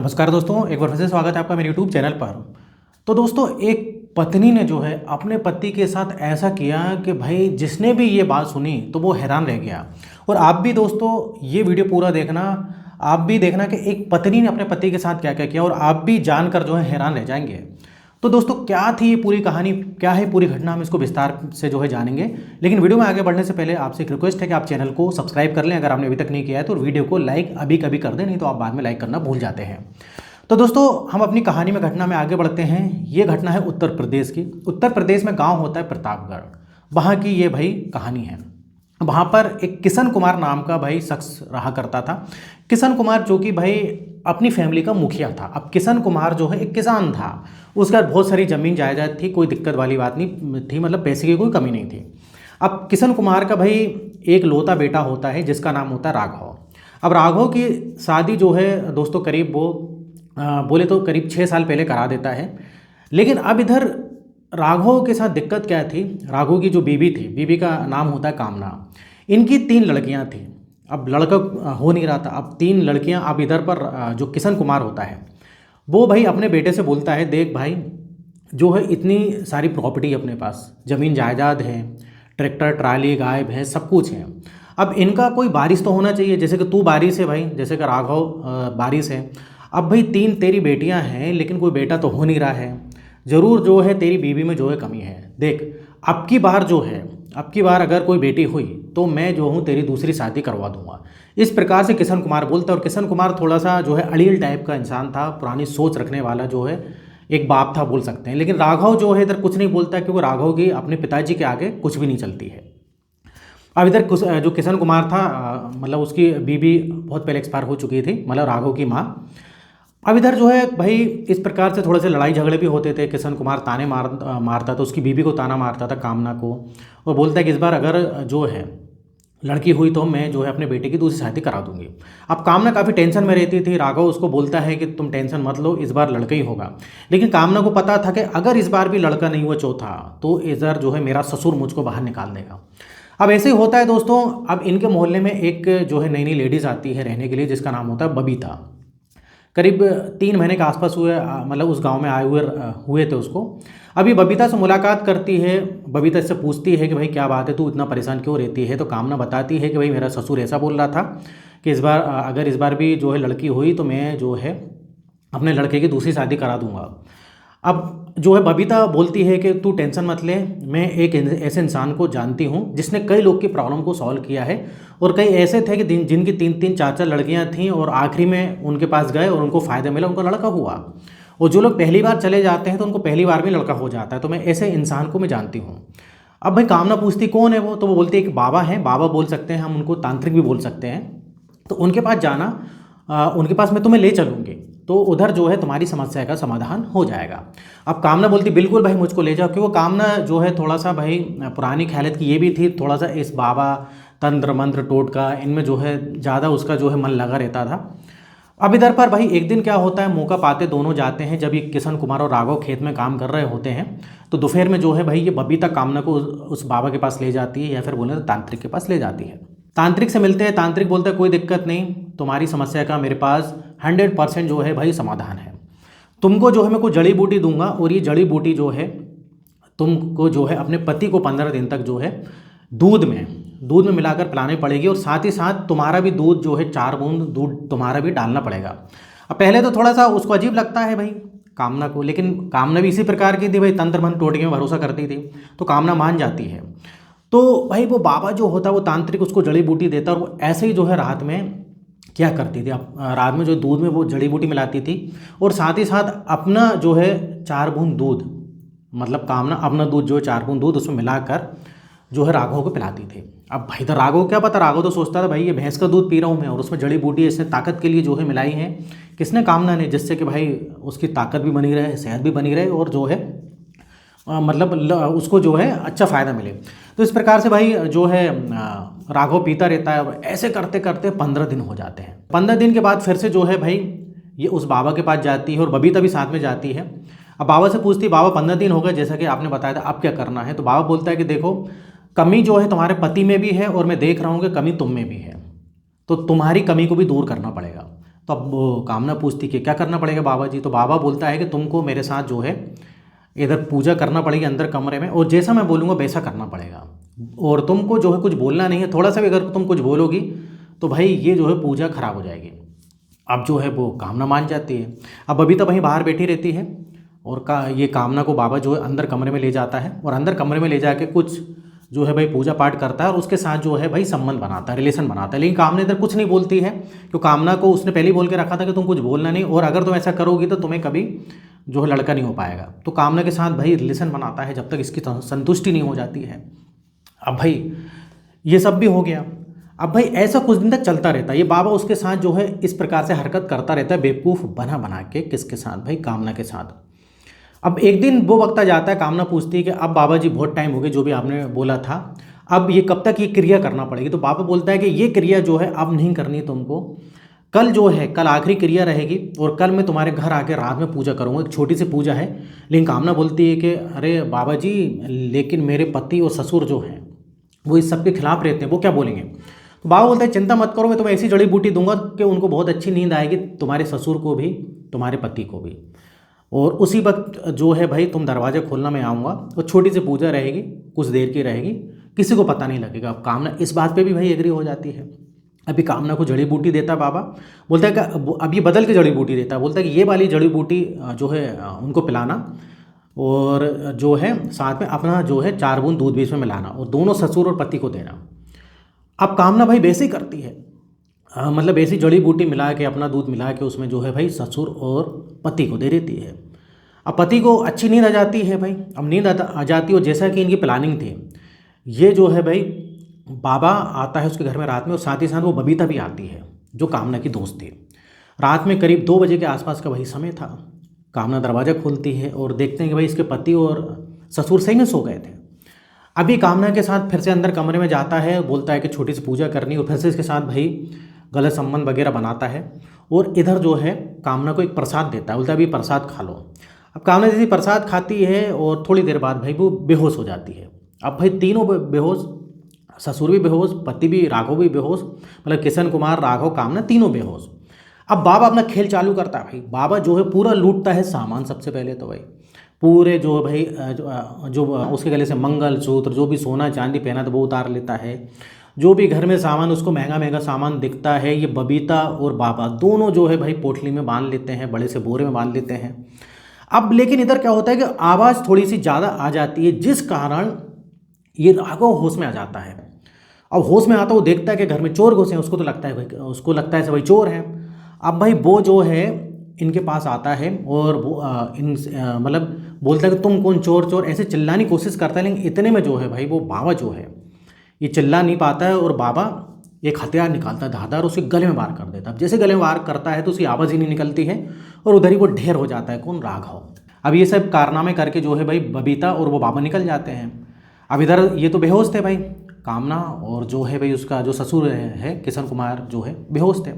नमस्कार दोस्तों, एक बार फिर से स्वागत है आपका मेरे YouTube चैनल पर। तो दोस्तों, एक पत्नी ने जो है अपने पति के साथ ऐसा किया कि भाई जिसने भी ये बात सुनी तो वो हैरान रह गया। और आप भी दोस्तों ये वीडियो पूरा देखना, आप भी देखना कि एक पत्नी ने अपने पति के साथ क्या क्या किया और आप भी जानकर जो है हैरान रह जाएंगे। तो दोस्तों, क्या थी ये पूरी कहानी, क्या है पूरी घटना, हम इसको विस्तार से जो है जानेंगे। लेकिन वीडियो में आगे बढ़ने से पहले आपसे एक रिक्वेस्ट है कि आप चैनल को सब्सक्राइब कर लें अगर आपने अभी तक नहीं किया है, तो वीडियो को लाइक अभी कभी कर दें, नहीं तो आप बाद में लाइक करना भूल जाते हैं। तो दोस्तों, हम अपनी कहानी में घटना में आगे बढ़ते हैं। ये घटना है उत्तर प्रदेश की। उत्तर प्रदेश में गांव होता है प्रतापगढ़, वहाँ की ये भाई कहानी है। वहाँ पर एक किशन कुमार नाम का भाई शख्स रहा करता था। किशन कुमार जो कि भाई अपनी फैमिली का मुखिया था। अब किशन कुमार जो है एक किसान था, उसका बहुत सारी ज़मीन जायदाद थी, कोई दिक्कत वाली बात नहीं थी, मतलब पैसे की कोई कमी नहीं थी। अब किशन कुमार का भाई एक लौता बेटा होता है जिसका नाम होता है राघव। अब राघव की शादी जो है दोस्तों करीब वो बोले तो करीब 6 साल पहले करा देता है। लेकिन अब इधर राघव के साथ दिक्कत क्या थी, राघव की जो बीवी थी, बीवी का नाम होता है कामना। इनकी 3 लड़कियां थी। अब लड़का हो नहीं रहा था, अब 3 लड़कियां। अब इधर पर जो किशन कुमार होता है वो भाई अपने बेटे से बोलता है, देख भाई जो है इतनी सारी प्रॉपर्टी अपने पास, ज़मीन जायदाद है, ट्रैक्टर ट्राली गाय भैंस सब कुछ है। अब इनका कोई वारिस तो होना चाहिए, जैसे कि तू वारिस है भाई, जैसे कि राघव वारिस है। अब भाई 3 तेरी बेटियां हैं लेकिन कोई बेटा तो हो नहीं रहा है, ज़रूर जो है तेरी बीवी में जो है कमी है। देख अब की बार जो है, अब की बार अगर कोई बेटी हुई तो मैं जो हूँ तेरी दूसरी शादी करवा दूंगा। इस प्रकार से किशन कुमार बोलता है। और किशन कुमार थोड़ा सा जो है अड़ियल टाइप का इंसान था, पुरानी सोच रखने वाला जो है एक बाप था बोल सकते हैं। लेकिन राघव जो है इधर कुछ नहीं बोलता, क्योंकि राघव की अपने पिताजी के आगे कुछ भी नहीं चलती है। अब इधर जो किशन कुमार था मतलब उसकी बीवी बहुत पहले एक्सपायर हो चुकी थी, मतलब राघव की माँ। अब इधर जो है भाई इस प्रकार से थोड़े से लड़ाई झगड़े भी होते थे। किशन कुमार ताने मारता था, उसकी बीवी को ताना मारता था कामना को, और बोलता है कि इस बार अगर जो है लड़की हुई तो मैं जो है अपने बेटे की दूसरी शादी करा दूंगी। अब कामना काफ़ी टेंशन में रहती थी। राघव उसको बोलता है कि तुम टेंशन मत लो, इस बार लड़का ही होगा। लेकिन कामना को पता था कि अगर इस बार भी लड़का नहीं हुआ चौथा, तो इधर जो है मेरा ससुर मुझको बाहर निकाल देगा। अब ऐसे ही होता है दोस्तों। अब इनके मोहल्ले में एक जो है नई नई लेडीज़ आती है रहने के लिए, जिसका नाम होता है बबीता। करीब 3 महीने के आसपास हुए, मतलब उस गांव में आए हुए थे उसको। अभी बबीता से मुलाकात करती है। बबीता इससे पूछती है कि भाई क्या बात है, तू इतना परेशान क्यों रहती है। तो कामना बताती है कि भाई मेरा ससुर ऐसा बोल रहा था कि इस बार अगर इस बार भी जो है लड़की हुई तो मैं जो है अपने लड़के की दूसरी शादी करा दूंगा। अब जो है बबीता बोलती है कि तू टेंशन मत ले, मैं एक ऐसे इंसान को जानती हूँ जिसने कई लोग की प्रॉब्लम को सॉल्व किया है। और कई ऐसे थे कि जिनकी 3-3 4-4 लड़कियाँ थीं और आखिरी में उनके पास गए और उनको फ़ायदा मिला, उनका लड़का हुआ। और जो लोग पहली बार चले जाते हैं तो उनको पहली बार में लड़का हो जाता है। तो मैं ऐसे इंसान को मैं जानती हूँ। अब भाई कामना पूछती कौन है वो, तो वो बोलती है कि बाबा हैं, बाबा बोल सकते हैं हम उनको, तांत्रिक भी बोल सकते हैं। तो उनके पास जाना, उनके पास मैं तुम्हें ले चलूँगी, तो उधर जो है तुम्हारी समस्या का समाधान हो जाएगा। अब कामना बोलती बिल्कुल भाई मुझको ले जाओ, क्योंकि कामना जो है थोड़ा सा भाई पुरानी ख्यालियत की ये भी थी, थोड़ा सा इस बाबा तंत्र मंत्र टोटका इनमें जो है ज़्यादा उसका जो है मन लगा रहता था। अब इधर पर भाई एक दिन क्या होता है, मौका पाते दोनों जाते हैं। जब ये किशन कुमार और राघव खेत में काम कर रहे होते हैं तो दोपहर में जो है भाई ये बबीता कामना को उस बाबा के पास ले जाती है, या फिर बोले तो तांत्रिक के पास ले जाती है। तांत्रिक से मिलते हैं। तांत्रिक बोलता है कोई दिक्कत नहीं, तुम्हारी समस्या का मेरे पास 100% जो है भाई समाधान है। तुमको जो है मैं कोई जड़ी बूटी दूंगा, और ये जड़ी बूटी जो है तुमको जो है अपने पति को 15 दिन तक जो है दूध में मिलाकर पिलानी पड़ेगी, और साथ ही साथ तुम्हारा भी दूध जो है 4 बूंद दूध तुम्हारा भी डालना पड़ेगा। अब पहले तो थोड़ा सा उसको अजीब लगता है भाई कामना को, लेकिन कामना भी इसी प्रकार की थी भाई, तंत्र मंत्र टोटके में भरोसा करती थी, तो कामना मान जाती है। तो भाई वो बाबा जो होता है वो तांत्रिक उसको जड़ी बूटी देता, और वो ऐसे ही जो है रात में क्या करती थी, अब रात में जो दूध में वो जड़ी बूटी मिलाती थी, और साथ ही साथ अपना जो है 4 बूंद दूध, मतलब कामना अपना दूध जो है 4 बूंद दूध उसमें मिलाकर जो है राघव को पिलाती थी। अब भाई तो राघव क्या पता, राघव तो सोचता था भाई ये भैंस का दूध पी रहा हूँ मैं, और उसमें जड़ी बूटी इसने ताकत के लिए जो है मिलाई है, किसने, कामना ने, जिससे कि भाई उसकी ताकत भी बनी रहे, सेहत भी बनी रहे, और जो है मतलब उसको जो है अच्छा फ़ायदा मिले। तो इस प्रकार से भाई जो है राघव पीता रहता है, और ऐसे करते करते 15 दिन हो जाते हैं। 15 दिन के बाद फिर से जो है भाई ये उस बाबा के पास जाती है, और बबीता भी साथ में जाती है। अब बाबा से पूछती है, बाबा 15 दिन हो गए जैसा कि आपने बताया था, अब क्या करना है। तो बाबा बोलता है कि देखो कमी जो है तुम्हारे पति में भी है, और मैं देख रहा हूँ कि कमी तुम में भी है, तो तुम्हारी कमी को भी दूर करना पड़ेगा। तो अब वो कामना पूछती कि क्या करना पड़ेगा बाबा जी। तो बाबा बोलता है कि तुमको मेरे साथ जो है इधर पूजा करना पड़ेगी अंदर कमरे में, और जैसा मैं बोलूँगा वैसा करना पड़ेगा, और तुमको जो है कुछ बोलना नहीं है। थोड़ा सा भी अगर तुम कुछ बोलोगी तो भाई ये जो है पूजा खराब हो जाएगी। अब जो है वो कामना मान जाती है। अब बबीता वहीं बाहर बैठी रहती है, और ये कामना को बाबा जो है अंदर कमरे में ले जाता है, और अंदर कमरे में ले जाके कुछ जो है भाई पूजा पाठ करता है, और उसके साथ जो है भाई संबंध बनाता है, रिलेशन बनाता है। लेकिन कामना इधर कुछ नहीं बोलती है, क्योंकि कामना को उसने पहले ही बोल के रखा था कि तुम कुछ बोलना नहीं, और अगर तुम ऐसा करोगी तो तुम्हें कभी जो है लड़का नहीं हो पाएगा। तो कामना के साथ भाई रिलेशन बनाता है जब तक इसकी संतुष्टि नहीं हो जाती है। अब भाई ये सब भी हो गया। अब भाई ऐसा कुछ दिन तक चलता रहता है, ये बाबा उसके साथ जो है इस प्रकार से हरकत करता रहता है, बेवकूफ़ बना बना के। किसके साथ भाई? कामना के साथ। अब एक दिन वो वक्त आ जाता है, कामना पूछती है कि अब बाबा जी बहुत टाइम हो गए जो भी आपने बोला था, अब ये कब तक ये क्रिया करना पड़ेगी? तो बाबा बोलता है कि ये क्रिया जो है अब नहीं करनी तुमको, कल जो है कल आखिरी क्रिया रहेगी, और कल मैं तुम्हारे घर आके रात में पूजा करूँगा, एक छोटी सी पूजा है। लेकिन कामना बोलती है कि अरे बाबा जी, लेकिन मेरे पति और ससुर जो हैं वो इस सब के खिलाफ रहते हैं, वो क्या बोलेंगे? तो बाबा बोलता है चिंता मत करो, मैं तुम्हें ऐसी जड़ी बूटी दूंगा कि उनको बहुत अच्छी नींद आएगी, तुम्हारे ससुर को भी तुम्हारे पति को भी। और उसी वक्त जो है भाई तुम दरवाज़ा खोलना मैं आऊँगा, और छोटी सी पूजा रहेगी, कुछ देर की रहेगी, किसी को पता नहीं लगेगा। अब कामना इस बात पे भी भाई एग्री हो जाती है। अभी कामना को जड़ी बूटी देता है बाबा, बोलता है कि अब ये बदल के जड़ी बूटी देता है, बोलता है कि ये वाली जड़ी बूटी जो है उनको पिलाना, और जो है साथ में अपना जो है 4 बूंद दूध भी इसमें मिलाना, और दोनों ससुर और पति को देना। अब कामना भाई वैसे ही करती है, मतलब ऐसी जड़ी बूटी मिला के, अपना दूध मिला के उसमें जो है भाई ससुर और पति को दे देती है। अब पति को अच्छी नींद आ जाती है भाई, अब नींद आ जाती है, और जैसा कि इनकी प्लानिंग थी, ये जो है भाई बाबा आता है उसके घर में रात में, और साथ ही साथ वो बबीता भी आती है जो कामना की दोस्त थी। रात में करीब 2 बजे के आसपास का वही समय था। कामना दरवाज़ा खोलती है और देखते हैं कि भाई इसके पति और ससुर सही में सो गए थे। अभी कामना के साथ फिर से अंदर कमरे में जाता है, बोलता है कि छोटी सी पूजा करनी, और फिर से इसके साथ भाई गलत संबंध वगैरह बनाता है, और इधर जो है कामना को एक प्रसाद देता है, बोलता है अभी प्रसाद खा लो। अब कामना जैसे प्रसाद खाती है, और थोड़ी देर बाद भाई वो बेहोश हो जाती है। अब भाई तीनों बेहोश, ससुर भी बेहोश, पति भी, राघव भी बेहोश, मतलब किशन कुमार, राघव, कामना, तीनों बेहोश। अब बाबा अपना खेल चालू करता है भाई। बाबा जो है पूरा लूटता है सामान। सबसे पहले तो भाई पूरे जो भाई जो उसके गले से मंगलसूत्र, जो भी सोना चांदी पहना था वो उतार लेता है। जो भी घर में सामान उसको महंगा महंगा सामान दिखता है, ये बबीता और बाबा दोनों जो है भाई पोटली में बांध लेते हैं, बड़े से बोरे में बांध लेते हैं। अब लेकिन इधर क्या होता है कि आवाज़ थोड़ी सी ज़्यादा आ जाती है, जिस कारण ये राघव होश में आ जाता है। अब होश में आता, वो देखता है कि घर में चोर घुसे हैं, उसको तो लगता है भाई, उसको लगता है भाई चोर हैं। अब भाई वो जो है इनके पास आता है, और वो मतलब बोलता है कि तुम कौन, चोर चोर, ऐसे चिल्लाने की कोशिश करता है। लेकिन इतने में जो है भाई वो बाबा जो है ये चिल्ला नहीं पाता है, और बाबा एक हथियार निकालता है धारदार, उसके गले में वार कर देता है। अब जैसे गले में वार करता है तो उसकी आवाज़ ही नहीं निकलती है, और उधर ही वो ढेर हो जाता है। कौन? राघव। अब ये सब कारनामे करके जो है भाई बबीता और वो बाबा निकल जाते हैं। अब इधर ये तो बेहोश थे भाई, कामना और जो है भाई उसका जो ससुर है किशन कुमार जो है बेहोश थे।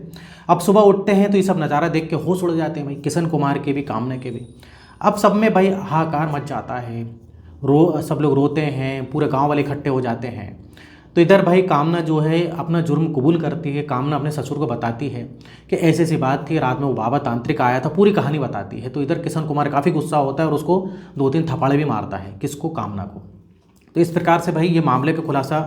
अब सुबह उठते हैं तो ये सब नज़ारा देख के होश उड़ जाते हैं भाई, किशन कुमार के भी, कामना के भी। अब सब में भाई हाहाकार मच जाता है, सब लोग रोते हैं, पूरे गांव वाले इकट्ठे हो जाते हैं। तो इधर भाई कामना जो है अपना जुर्म कबूल करती है। कामना अपने ससुर को बताती है कि ऐसी ऐसी बात थी, रात में वो बाबा तांत्रिक आया था, पूरी कहानी बताती है। तो इधर किशन कुमार काफ़ी गुस्सा होता है और उसको 2-3 थप्पड़ भी मारता है। किसको? कामना को। तो इस प्रकार से भाई ये मामले का खुलासा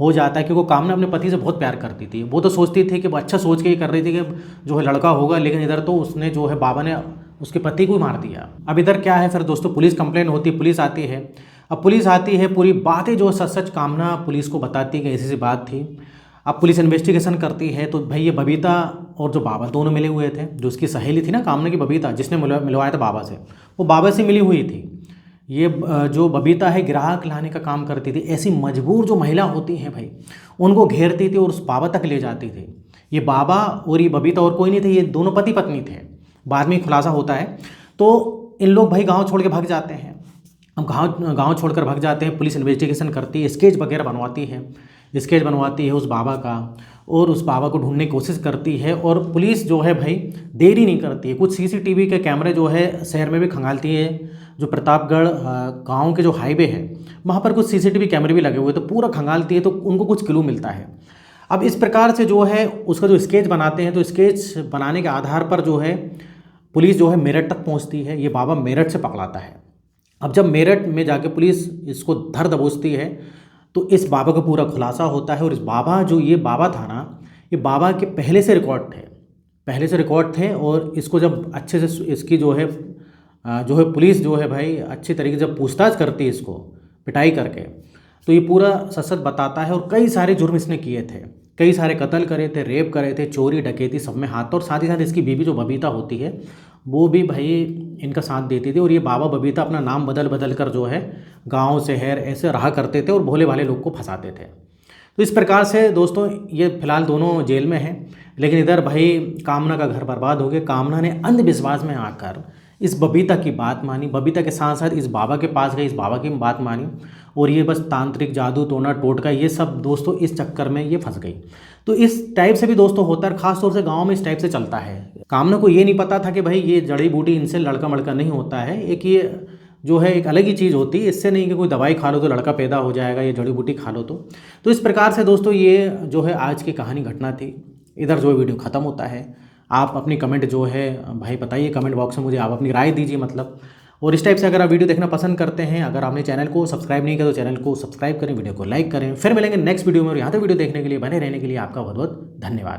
हो जाता है, क्योंकि कामना अपने पति से बहुत प्यार करती थी। वो तो सोचती थी कि वो अच्छा सोच के ही कर रही थी कि जो है लड़का होगा, लेकिन इधर तो उसने जो है बाबा ने उसके पति को ही मार दिया। अब इधर क्या है फिर दोस्तों, पुलिस कंप्लेंट होती है, पुलिस आती है। अब पुलिस आती है, पूरी बातें जो सच सच कामना पुलिस को बताती है कि ऐसी ऐसी बात थी। अब पुलिस इन्वेस्टिगेशन करती है तो भाई ये बबीता और जो बाबा दोनों मिले हुए थे। जो उसकी सहेली थी ना कामना की, बबीता, जिसने मिलवाया था बाबा से, वो बाबा से मिली हुई थी। ये जो बबीता है ग्राहक लाने का काम करती थी। ऐसी मजबूर जो महिला होती हैं भाई, उनको घेरती थी और उस बाबा तक ले जाती थी। ये बाबा और ये बबीता और कोई नहीं थे, ये दोनों पति पत्नी थे। बाद में खुलासा होता है। तो इन लोग भाई गांव छोड़ के भाग जाते हैं। अब गांव छोड़कर भाग जाते हैं। पुलिस इन्वेस्टिगेशन करती है, स्केच वगैरह बनवाती है, स्केच बनवाती है उस बाबा का, और उस बाबा को ढूंढने की कोशिश करती है। और पुलिस जो है भाई देरी नहीं करती है। कुछ सीसीटीवी के कैमरे जो है शहर में भी खंगालती है। जो प्रतापगढ़ गांव के जो हाईवे है वहाँ पर कुछ सीसीटीवी कैमरे भी लगे हुए, तो पूरा खंगालती है, तो उनको कुछ क्लू मिलता है। अब इस प्रकार से जो है उसका जो स्केच बनाते हैं, तो स्केच बनाने के आधार पर जो है पुलिस जो है मेरठ तक पहुंचती है। ये बाबा मेरठ से पकड़ाता है। अब जब मेरठ में जाके पुलिस इसको धर दबोचती है तो इस बाबा का पूरा खुलासा होता है। और इस बाबा जो ये बाबा था ना, ये बाबा के पहले से रिकॉर्ड थे। और इसको जब अच्छे से इसकी जो है पुलिस जो है भाई अच्छी तरीके से जब पूछताछ करती है इसको पिटाई करके, तो ये पूरा सच सच बताता है। और कई सारे जुर्म इसने किए थे, कई सारे कत्ल करे थे, रेप करे थे, चोरी डकैती सब में हाथ था। और साथ ही साथ इसकी बीवी जो बबीता होती है वो भी भाई इनका साथ देती थी। और ये बाबा बबीता अपना नाम बदल बदल कर जो है गांव शहर ऐसे रहा करते थे और भोले भाले लोग को फंसाते थे। तो इस प्रकार से दोस्तों ये फिलहाल दोनों जेल में हैं। लेकिन इधर भाई कामना का घर बर्बाद हो गया। कामना ने अंधविश्वास में आकर इस बबीता की बात मानी, बबीता के साथ साथ इस बाबा के पास गई, इस बाबा की बात मानी। और ये बस तांत्रिक जादू टोना टोटका ये सब दोस्तों इस चक्कर में ये फंस गई। तो इस टाइप से भी दोस्तों होता है, खास तौर से गांव में इस टाइप से चलता है। कामना को ये नहीं पता था कि भाई ये जड़ी बूटी इनसे लड़का मड़का नहीं होता है, एक ये जो है एक अलग ही चीज़ होती है। इससे नहीं कि कोई दवाई खा लो तो लड़का पैदा हो जाएगा, ये जड़ी बूटी खा लो तो इस प्रकार से दोस्तों ये जो है आज की कहानी घटना थी। इधर जो वीडियो ख़त्म होता है। आप अपनी कमेंट जो है भाई बताइए कमेंट बॉक्स में, मुझे आप अपनी राय दीजिए मतलब। और इस टाइप से अगर आप वीडियो देखना पसंद करते हैं, अगर आपने चैनल को सब्सक्राइब नहीं किया तो चैनल को सब्सक्राइब करें, वीडियो को लाइक करें। फिर मिलेंगे नेक्स्ट वीडियो में। और यहाँ तक वीडियो देखने के लिए, बने रहने के लिए आपका बहुत बहुत धन्यवाद।